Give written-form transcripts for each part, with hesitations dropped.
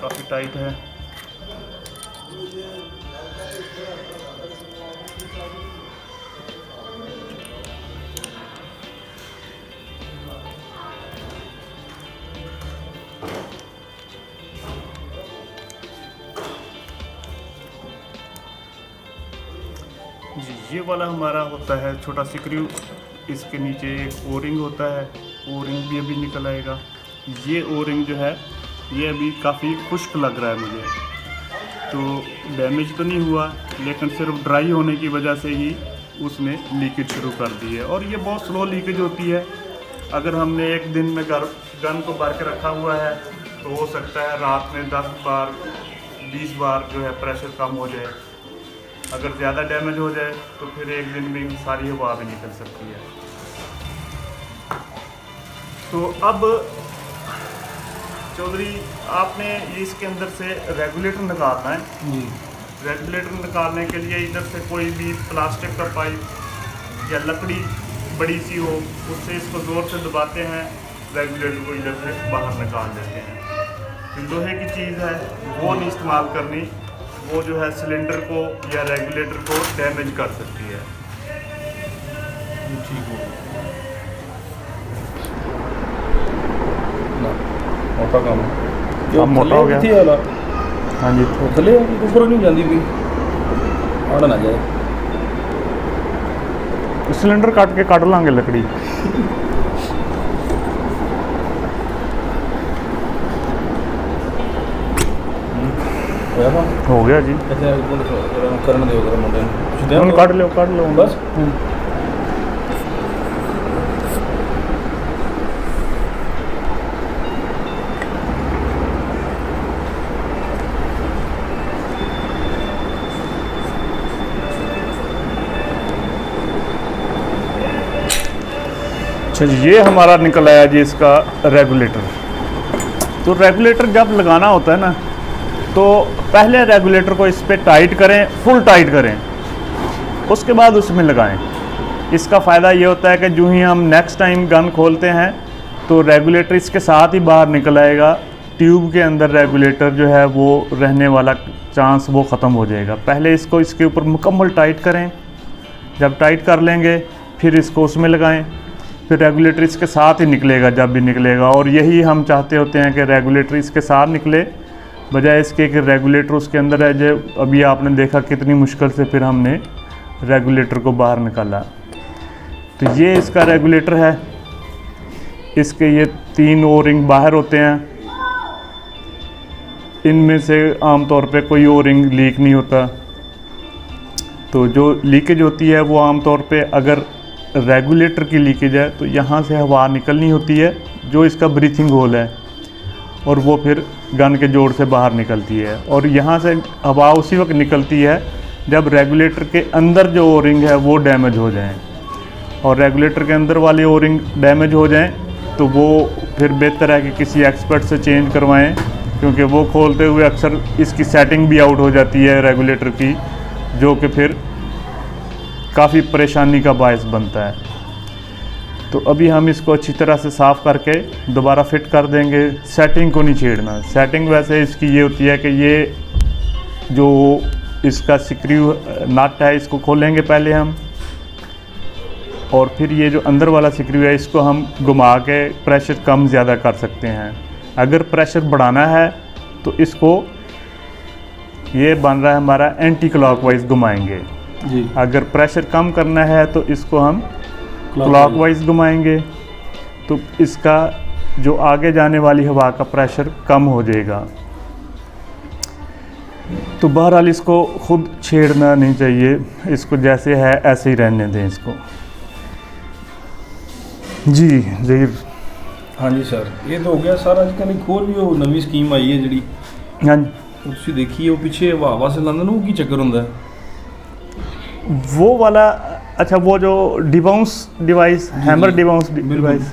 काफ़ी टाइट है। जी, ये वाला हमारा होता है छोटा स्क्रू। इसके नीचे एक ओरिंग होता है, ओरिंग भी अभी निकल आएगा। ये ओरिंग जो है ये अभी काफ़ी खुश्क लग रहा है मुझे, तो डैमेज तो नहीं हुआ, लेकिन सिर्फ ड्राई होने की वजह से ही उसने लीकेज शुरू कर दी है। और ये बहुत स्लो लीकेज होती है। अगर हमने एक दिन में गन को भर के रखा हुआ है तो हो सकता है रात में 10 बार 20 बार जो है प्रेशर कम हो जाए। अगर ज़्यादा डैमेज हो जाए तो फिर एक दिन में सारी हवा भी निकल सकती है। तो अब चौधरी आपने ये इसके अंदर से रेगुलेटर निकालना है जी। रेगुलेटर निकालने के लिए इधर से कोई भी प्लास्टिक का पाइप या लकड़ी बड़ी सी हो, उससे इसको ज़ोर से दबाते हैं, रेगुलेटर को इधर से बाहर निकाल देते हैं। तो लोहे की चीज़ है वो नहीं इस्तेमाल करनी, वो जो है सिलेंडर को या रेगुलेटर को डैमेज कर सकती है। ठीक हो मोटा काम जो मोटा हो गया। हाँ जी, तो थले ऊपर नहीं जाती भी आड़ ना जाए। सिलेंडर काट के काट लांगे लकड़ी। हो गया जी। करने दो मुंडे काट लो बस। अच्छा जी, ये हमारा निकल आया जी इसका रेगुलेटर। तो रेगुलेटर जब लगाना होता है ना, तो पहले रेगुलेटर को इस पर टाइट करें, फुल टाइट करें, उसके बाद उसमें लगाएं। इसका फ़ायदा ये होता है कि जो ही हम नेक्स्ट टाइम गन खोलते हैं तो रेगुलेटर इसके साथ ही बाहर निकल आएगा। ट्यूब के अंदर रेगुलेटर जो है वो रहने वाला चांस वो ख़त्म हो जाएगा। पहले इसको इसके ऊपर मुकम्मल टाइट करें, जब टाइट कर लेंगे फिर इसको उसमें लगाएं, फिर रेगुलेटर इसके साथ ही निकलेगा जब भी निकलेगा। और यही हम चाहते होते हैं कि रेगुलेटर इसके साथ निकले, बजाय इसके कि रेगुलेटर उसके अंदर है। जो अभी आपने देखा कितनी मुश्किल से फिर हमने रेगुलेटर को बाहर निकाला। तो ये इसका रेगुलेटर है, इसके ये 3 ओ रिंग बाहर होते हैं। इनमें से आमतौर पे कोई ओ रिंग लीक नहीं होता। तो जो लीकेज होती है वो आमतौर पे अगर रेगुलेटर की लीकेज है तो यहाँ से हवा निकलनी होती है, जो इसका ब्रीथिंग होल है, और वो फिर गन के जोड़ से बाहर निकलती है। और यहाँ से हवा उसी वक्त निकलती है जब रेगुलेटर के अंदर जो ओ रिंग है वो डैमेज हो जाएं। और रेगुलेटर के अंदर वाले ओ रिंग डैमेज हो जाएं तो वो फिर बेहतर है कि किसी एक्सपर्ट से चेंज करवाएं, क्योंकि वो खोलते हुए अक्सर इसकी सेटिंग भी आउट हो जाती है रेगुलेटर की, जो कि फिर काफ़ी परेशानी का बायस बनता है। तो अभी हम इसको अच्छी तरह से साफ़ करके दोबारा फिट कर देंगे। सेटिंग को नहीं छेड़ना। सेटिंग वैसे इसकी ये होती है कि ये जो इसका स्क्रू नट है इसको खोलेंगे पहले हम, और फिर ये जो अंदर वाला स्क्रू है इसको हम घुमा के प्रेशर कम ज़्यादा कर सकते हैं। अगर प्रेशर बढ़ाना है तो इसको, ये बन रहा है हमारा एंटी क्लॉकवाइज घुमाएंगे जी। अगर प्रेशर कम करना है तो इसको हम क्लॉकवाइज घुमाएंगे, तो इसका जो आगे जाने वाली हवा का प्रेशर कम हो जाएगा। तो बहरहाल इसको खुद छेड़ना नहीं चाहिए, इसको जैसे है ऐसे ही रहने दें इसको। जी ज़हीर। हाँ जी सर, ये तो हो गया सारा। अजकल एक और भी वो नवी स्कीम आई है जी, हाँ तुसी देखिए, वो पीछे हवा से लाने वो की चक्कर होंगे वो वाला। अच्छा, वो जो debounce device, hammer debounce device,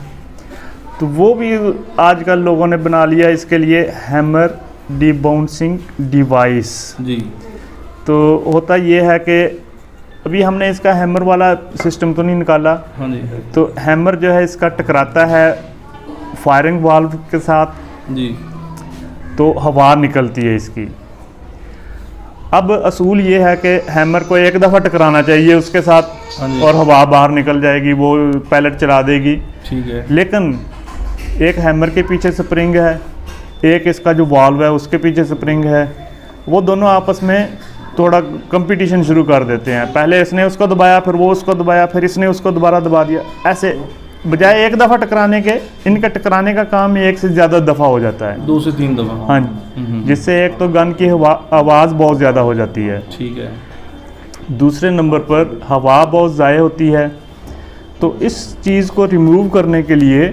तो वो भी आजकल लोगों ने बना लिया इसके लिए, हैमर डिबाउंसिंग डिवाइस जी। तो होता ये है कि अभी हमने इसका हैमर वाला सिस्टम तो नहीं निकाला। हाँ जी। तो हैमर जो है इसका टकराता है फायरिंग वाल्व के साथ जी। तो हवा निकलती है इसकी। अब असूल ये है कि हैमर को एक दफ़ा टकराना चाहिए उसके साथ और हवा बाहर निकल जाएगी, वो पैलेट चला देगी। ठीक है। लेकिन एक हैमर के पीछे स्प्रिंग है, एक इसका जो वाल्व है उसके पीछे स्प्रिंग है, वो दोनों आपस में थोड़ा कंपटीशन शुरू कर देते हैं। पहले इसने उसको दबाया, फिर वो उसको दबाया, फिर इसने उसको दोबारा दबा दिया। ऐसे बजाय एक दफ़ा टकराने के, इनका टकराने का काम एक से ज़्यादा दफ़ा हो जाता है, 2 से 3 दफ़ा। हाँ, जिससे एक तो गन की आवाज़ बहुत ज़्यादा हो जाती है। ठीक है। दूसरे नंबर पर हवा बहुत ज़ाय होती है। तो इस चीज़ को रिमूव करने के लिए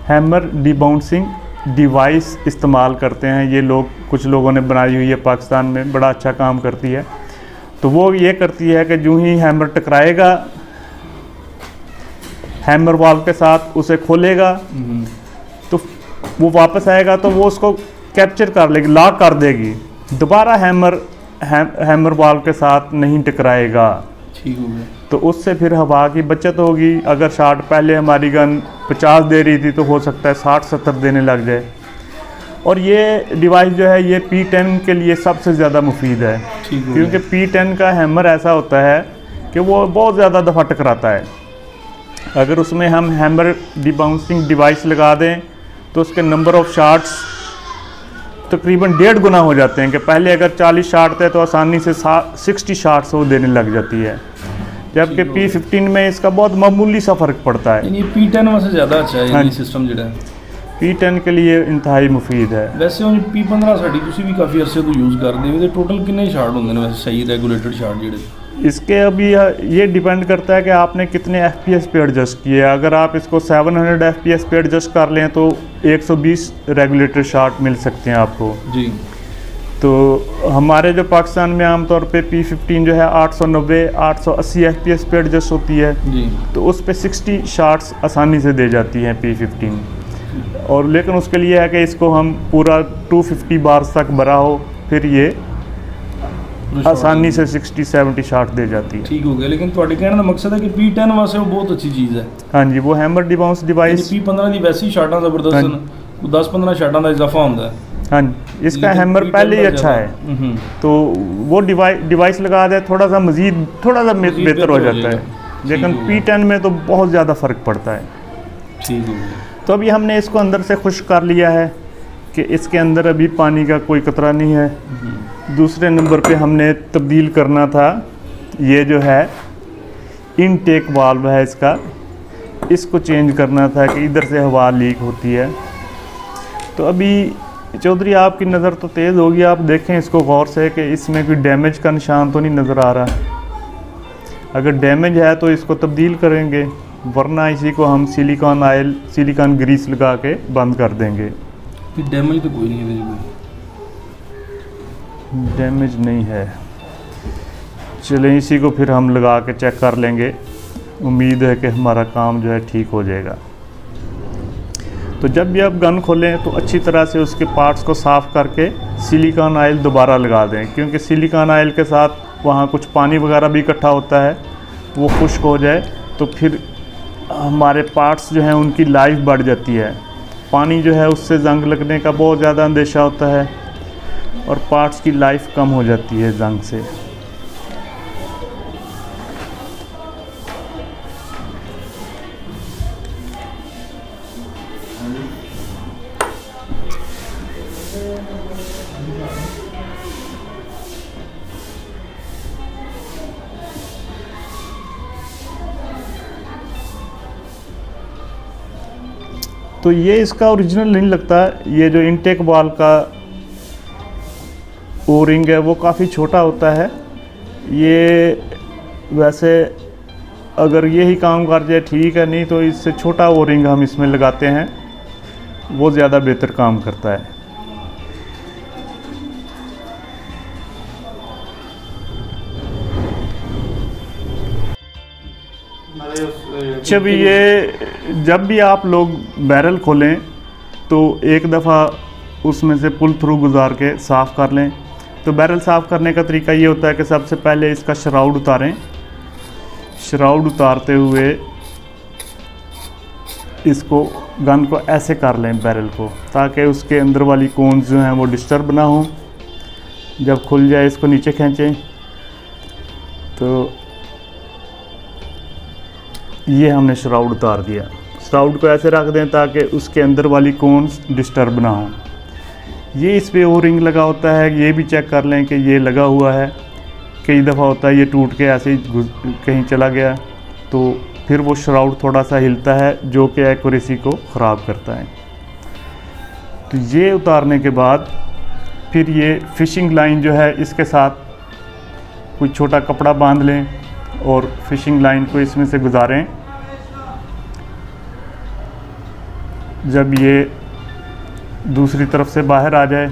हैमर डिबाउंसिंग डिवाइस इस्तेमाल करते हैं। ये लोग, कुछ लोगों ने बनाई हुई है पाकिस्तान में, बड़ा अच्छा काम करती है। तो वो ये करती है कि जो ही हैमर टकराएगा हैमर वाल्व के साथ, उसे खोलेगा तो वो वापस आएगा, तो वो उसको कैप्चर कर लेगी, लॉक कर देगी, दोबारा हैमर वाल्व के साथ नहीं टकराएगा। ठीक हो गया। तो उससे फिर हवा की बचत होगी। अगर शॉट पहले हमारी गन 50 दे रही थी तो हो सकता है 60-70 देने लग जाए। और ये डिवाइस जो है ये P10 के लिए सबसे ज़्यादा मुफीद है, क्योंकि P10 का हैमर ऐसा होता है कि वो बहुत ज़्यादा दफ़ा टकराता है। अगर उसमें हम हैमर डिबाउंसिंग डिवाइस लगा दें तो उसके नंबर ऑफ़ शॉट्स तकरीबन 1.5 गुना हो जाते हैं। कि पहले अगर 40 शॉट थे तो आसानी से 60 शॉट्स वो देने लग जाती है, जबकि P15 में इसका बहुत मामूली सा फ़र्क पड़ता है। यानी P10 में से ज़्यादा अच्छा है। हाँ, ये सिस्टम जो है P10 के लिए इंतहाई मुफीद है। वैसे ਹੁਣ P15 ਸਾਡੀ ਤੁਸੀਂ ਵੀ ਕਾਫੀ ਅਰਸੇ ਤੋਂ ਯੂਜ਼ ਕਰਦੇ ਹੋ, ਇਹਦੇ ਟੋਟਲ ਕਿੰਨੇ ਸ਼ਾਟ ਹੁੰਦੇ ਨੇ ਵੈਸੇ ਸਹੀ ਰੈਗੂਲੇਟਡ ਸ਼ਾਟ ਜਿਹੜੇ? इसके अभी ये डिपेंड करता है कि आपने कितने FPS पे एडजस्ट किए। अगर आप इसको 700 FPS पे एडजस्ट कर लें तो 120 रेगुलेटर शॉट मिल सकते हैं आपको जी। तो हमारे जो पाकिस्तान में आमतौर पे P15 जो है 890-880 FPS पे एडजस्ट होती है जी। तो उस पे 60 शॉट्स आसानी से दे जाती हैं P15। और लेकिन उसके लिए है कि इसको हम पूरा 250 बार्स तक भरा हो, फिर ये आसानी से 60-70 शॉट दे जाती है। ठीक हो गया। लेकिन ਤੁਹਾਡੇ ਕਹਿਣ ਦਾ ਮਕਸਦ ਹੈ ਕਿ P10 ਵਾਸਤੇ ਉਹ ਬਹੁਤ ਅੱਛੀ ਚੀਜ਼ ਹੈ। हाँ जी, वो हैमर डिबाउंस डिवाइस P15 ਦੀ ਵੈਸੇ ਹੀ ਸ਼ਾਟਾਂ ਜ਼ਬਰਦਸਤ ਨੇ, 10-15 ਸ਼ਾਟਾਂ ਦਾ ਇਜ਼ਾਫਾ ਹੁੰਦਾ है। हाँ, इसका हैमर पहले ही अच्छा है तो वो डिवाइस लगा दे थोड़ा सा मज़ीद थोड़ा सा बेहतर हो जाता है। लेकिन P10 में तो बहुत ज़्यादा फ़र्क पड़ता है। ठीक हो गया। तो अभी हमने इसको अंदर से खुश्क कर लिया है कि इसके अंदर अभी पानी का कोई कतरा नहीं है। दूसरे नंबर पे हमने तब्दील करना था, ये जो है इनटेक वाल्व है इसका, इसको चेंज करना था कि इधर से हवा लीक होती है। तो अभी चौधरी आपकी नज़र तो तेज़ होगी, आप देखें इसको गौर से कि इसमें कोई डैमेज का निशान तो नहीं नज़र आ रहा। अगर डैमेज है तो इसको तब्दील करेंगे, वरना इसी को हम सिलिकॉन ग्रीस लगा के बंद कर देंगे। डैमेज तो कोई नहीं है, डैमेज नहीं है। चलें इसी को फिर हम लगा के चेक कर लेंगे, उम्मीद है कि हमारा काम जो है ठीक हो जाएगा। तो जब भी आप गन खोलें तो अच्छी तरह से उसके पार्ट्स को साफ़ करके सिलिकॉन ऑयल दोबारा लगा दें, क्योंकि सिलिकॉन ऑयल के साथ वहाँ कुछ पानी वगैरह भी इकट्ठा होता है, वो खुश्क हो जाए तो फिर हमारे पार्ट्स जो हैं उनकी लाइफ बढ़ जाती है। पानी जो है उससे जंग लगने का बहुत ज़्यादा अंदेशा होता है और पार्ट्स की लाइफ कम हो जाती है जंग से। तो ये इसका ओरिजिनल नहीं लगता, ये जो इनटेक वाल का ओ रिंग है वो काफ़ी छोटा होता है। ये वैसे अगर यही काम कर जाए ठीक है, नहीं तो इससे छोटा ओ रिंग हम इसमें लगाते हैं, वो ज़्यादा बेहतर काम करता है। जब भी आप लोग बैरल खोलें तो एक दफ़ा उसमें से पुल थ्रू गुजार के साफ़ कर लें। तो बैरल साफ़ करने का तरीका ये होता है कि सबसे पहले इसका श्राउड उतारें। श्राउड उतारते हुए इसको गन को ऐसे कर लें बैरल को, ताकि उसके अंदर वाली कोन्स जो हैं वो डिस्टर्ब ना हो। जब खुल जाए इसको नीचे खींचें तो ये हमने श्राउड उतार दिया। श्राउड को ऐसे रख दें ताकि उसके अंदर वाली कोन्स डिस्टर्ब ना हो। ये इस पे ओ रिंग लगा होता है, ये भी चेक कर लें कि ये लगा हुआ है। कई दफ़ा होता है ये टूट के ऐसे ही कहीं चला गया, तो फिर वो श्राउड थोड़ा सा हिलता है जो कि एक्यूरेसी को ख़राब करता है। तो ये उतारने के बाद फिर ये फिशिंग लाइन जो है इसके साथ कोई छोटा कपड़ा बांध लें और फिशिंग लाइन को इसमें से गुजारें। जब ये दूसरी तरफ से बाहर आ जाए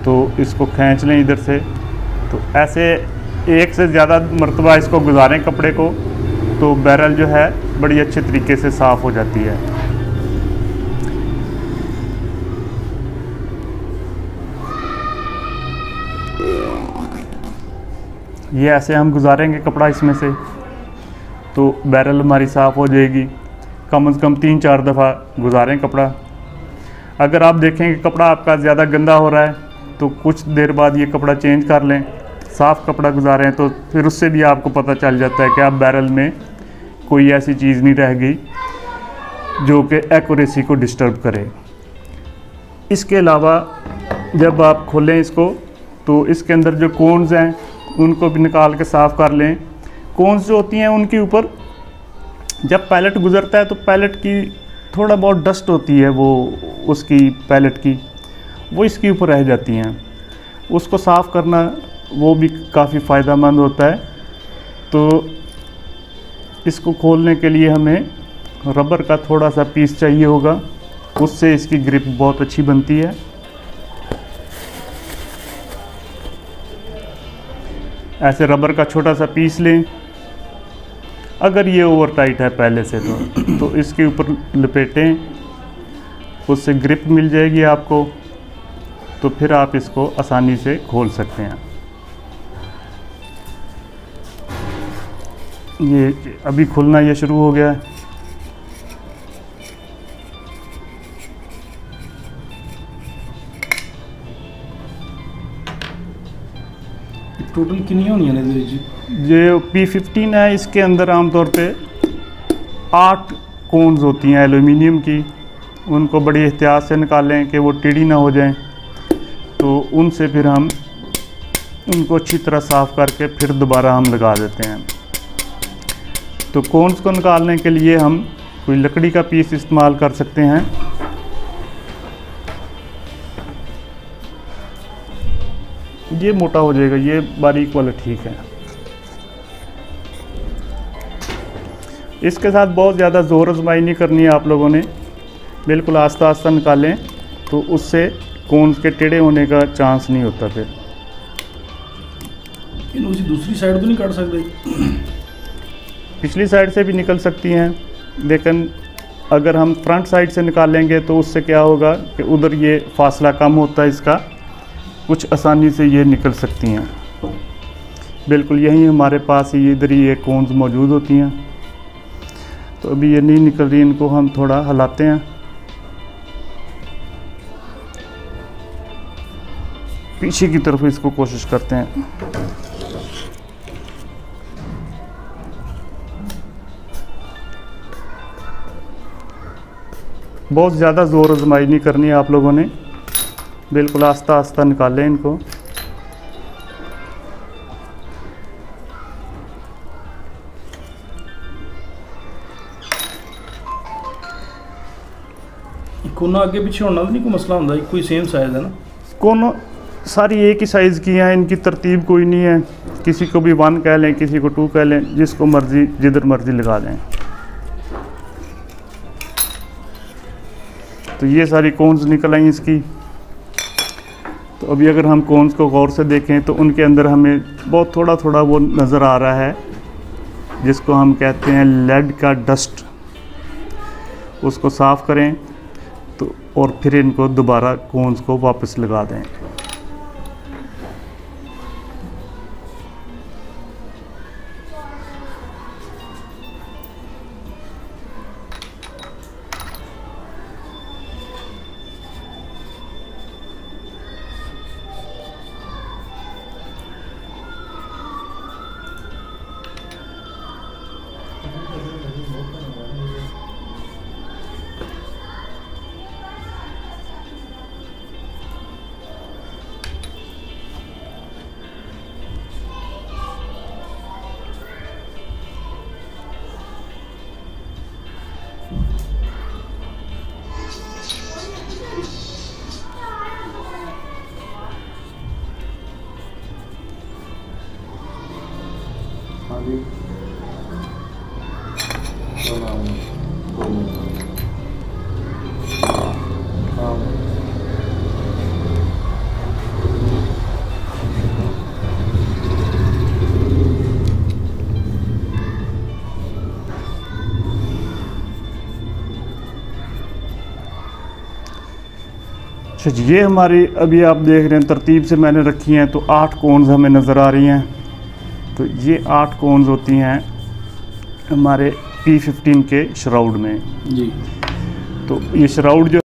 तो इसको खींच लें इधर से। तो ऐसे एक से ज़्यादा मरतबा इसको गुजारें कपड़े को, तो बैरल जो है बड़ी अच्छे तरीके से साफ़ हो जाती है। ये ऐसे हम गुजारेंगे कपड़ा इसमें से, तो बैरल हमारी साफ़ हो जाएगी। कम से कम 3-4 दफ़ा गुजारें कपड़ा। अगर आप देखें कि कपड़ा आपका ज़्यादा गंदा हो रहा है तो कुछ देर बाद ये कपड़ा चेंज कर लें। साफ़ कपड़ा गुजारें तो फिर उससे भी आपको पता चल जाता है कि आप बैरल में कोई ऐसी चीज़ नहीं रह गई जो कि एक्यूरेसी को डिस्टर्ब करे। इसके अलावा जब आप खोलें इसको तो इसके अंदर जो कोन्स हैं उनको भी निकाल के साफ़ कर लें। कोन्स जो होती हैं उनके ऊपर जब पैलेट गुजरता है तो पैलेट की थोड़ा बहुत डस्ट होती है, वो उसकी पैलेट की, वो इसके ऊपर रह जाती हैं। उसको साफ़ करना वो भी काफ़ी फ़ायदेमंद होता है। तो इसको खोलने के लिए हमें रबर का थोड़ा सा पीस चाहिए होगा, उससे इसकी ग्रिप बहुत अच्छी बनती है। ऐसे रबर का छोटा सा पीस लें। अगर ये ओवर टाइट है पहले से तो इसके ऊपर लपेटें, उससे ग्रिप मिल जाएगी आपको, तो फिर आप इसको आसानी से खोल सकते हैं। ये अभी खुलना ये शुरू हो गया है। टोटल कितनी होनी है जी? जो P15 है इसके अंदर आमतौर पे 8 कोन्स होती हैं एल्यूमिनियम की। उनको बड़ी एहतियात से निकालें कि वो टेढ़ी ना हो जाएं। तो उनसे फिर हम उनको अच्छी तरह साफ़ करके फिर दोबारा हम लगा देते हैं। तो कोन्स को निकालने के लिए हम कोई लकड़ी का पीस इस्तेमाल कर सकते हैं। ये मोटा हो जाएगा, ये बारीक वाला ठीक है। इसके साथ बहुत ज़्यादा ज़ोर आजमाई नहीं करनी है आप लोगों ने, बिल्कुल आस्ता आस्ता निकालें, तो उससे कोन्स के टेढ़े होने का चांस नहीं होता। फिर उसी दूसरी साइड तो नहीं काट सकते? पिछली साइड से भी निकल सकती हैं, लेकिन अगर हम फ्रंट साइड से निकालेंगे तो उससे क्या होगा कि उधर ये फासला कम होता है इसका, कुछ आसानी से ये निकल सकती हैं। बिल्कुल यहीं हमारे पास ही इधर ही ये कोन्स मौजूद होती हैं। तो अभी ये नहीं निकल रही, इनको हम थोड़ा हिलाते हैं। पीछे की तरफ इसको कोशिश करते हैं। बहुत ज़्यादा ज़ोर आजमाई नहीं करनी है आप लोगों ने, बिल्कुल आस्ता आस्ता निकालें इनको। कोना आगे पीछे होना तो नहीं कोई मसला होता? कोई सेम साइज़ है ना? कोना सारी एक ही साइज़ की हैं, इनकी तरतीब कोई नहीं है। किसी को भी 1 कह लें, किसी को 2 कह लें, जिसको मर्ज़ी जिधर मर्ज़ी लगा लें। तो ये सारी कोन्स निकल आई इसकी। तो अभी अगर हम कोन्स को गौर से देखें तो उनके अंदर हमें बहुत थोड़ा थोड़ा वो नज़र आ रहा है जिसको हम कहते हैं लेड का डस्ट। उसको साफ़ करें तो और फिर इनको दोबारा कोन्स को वापस लगा दें। अच्छा जी, ये हमारी अभी आप देख रहे हैं तरतीब से मैंने रखी हैं, तो 8 कोन्स हमें नज़र आ रही हैं। तो ये 8 कोन्स होती हैं हमारे P15 के श्राउड में जी। तो ये श्राउड जो